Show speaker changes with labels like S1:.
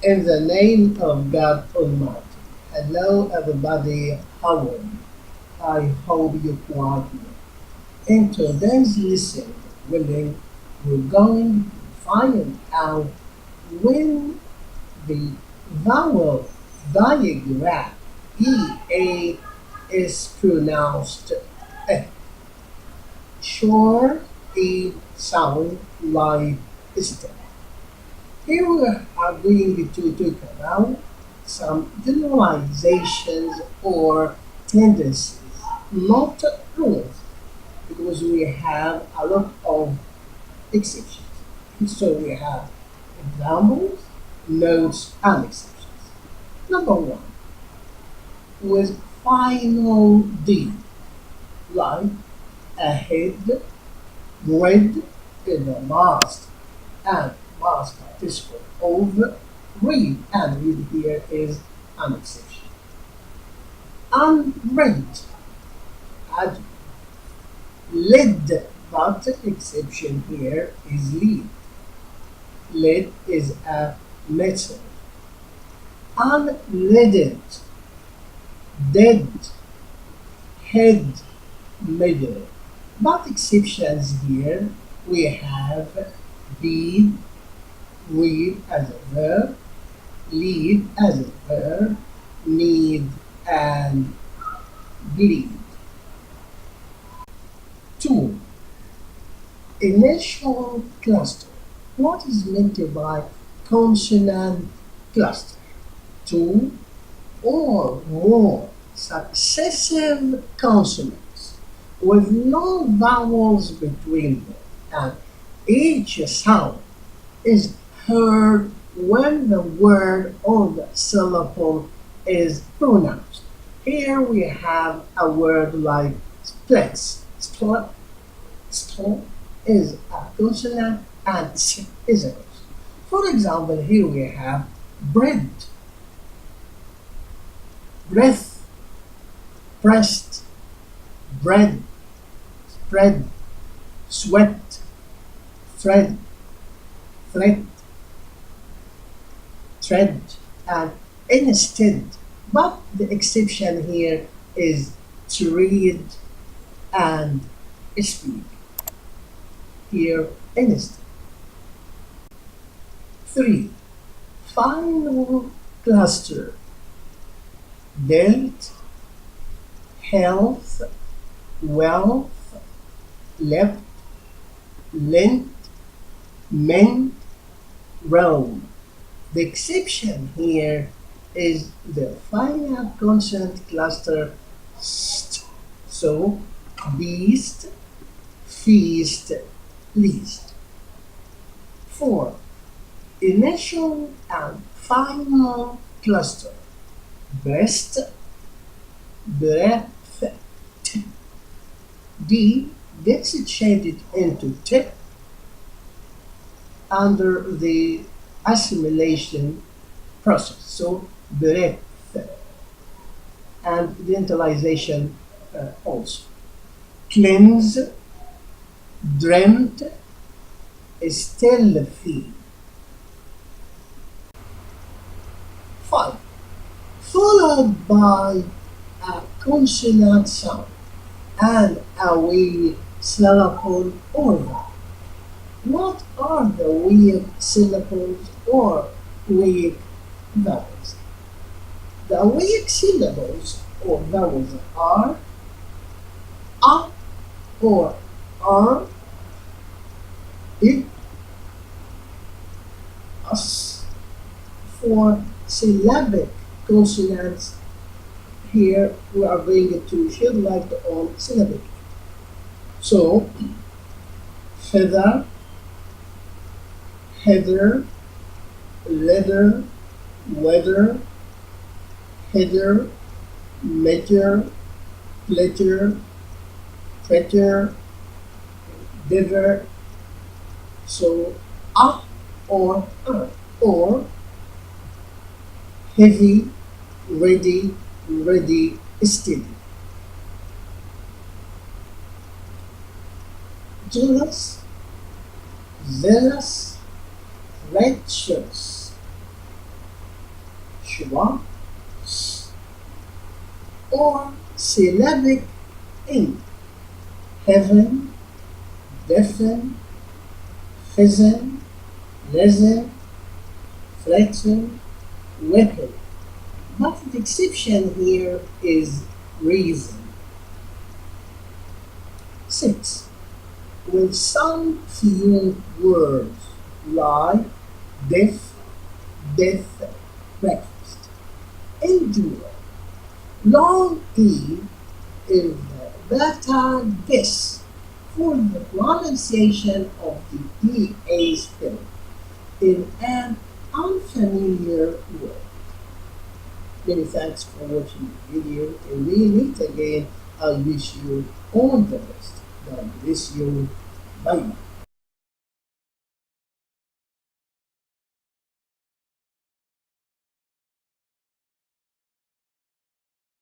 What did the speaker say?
S1: In the name of God Almighty. Hello, everybody. How are you? I hope you're quite well. In today's lesson, we're going to find out when the vowel diagram EA is pronounced E. Sure, it sounds like step. Here we are going to talk about some generalizations or tendencies, not rules, because we have a lot of exceptions. So we have examples, notes, and exceptions. Number one, with final D, like ahead, bread in the last, and last participle of read, and read here is an exception. Unread, add led, but exception here is lead. Lead is a metal. Unleaded, dead, head, middle. But exceptions here we have did, read as a verb, lead as a verb, need, and bleed. Two, initial cluster. What is meant by consonant cluster? Two or more successive consonants with no vowels between them, and each sound is heard when the word or the syllable is pronounced. Here we have a word like splits. Split is a consonant and s is a consonant. For example, here we have bread, breath, breast, bread, spread, sweat, thread, thread, thread, and instead. But the exception here is to read and speak. Here instead. Three, final cluster. Dealt, health, wealth, left, lent, meant, realm. The exception here is the final consonant cluster st. So beast, feast, least. Four, initial and final cluster. Breast, breath, t. D gets changed into t under the assimilation process. So breath and dentalization also. Cleanse, dreamt, still feel. Five, followed by a consonant sound and a weak syllable or vowel. What are the weak syllables or weak vowels? The weak syllables or vowels are a or r, it, us. For syllabic consonants, here we are going to shed light on syllabic. So, feather, heather, leather, weather, header, measure, pleasure, treasure, diver. So, a or heavy, ready, ready, steady. Jealous, zealous, righteous. schwa, or syllabic in heaven, deafen, fizen, lezen, flexen, weapon. But the exception here is reason. 6. When some few words like death, death, breakfast endure, long E is the data guess for the pronunciation of the DA spelling in an unfamiliar word. Many thanks for watching the video, and we meet again. I wish you all the best. God bless you. Bye.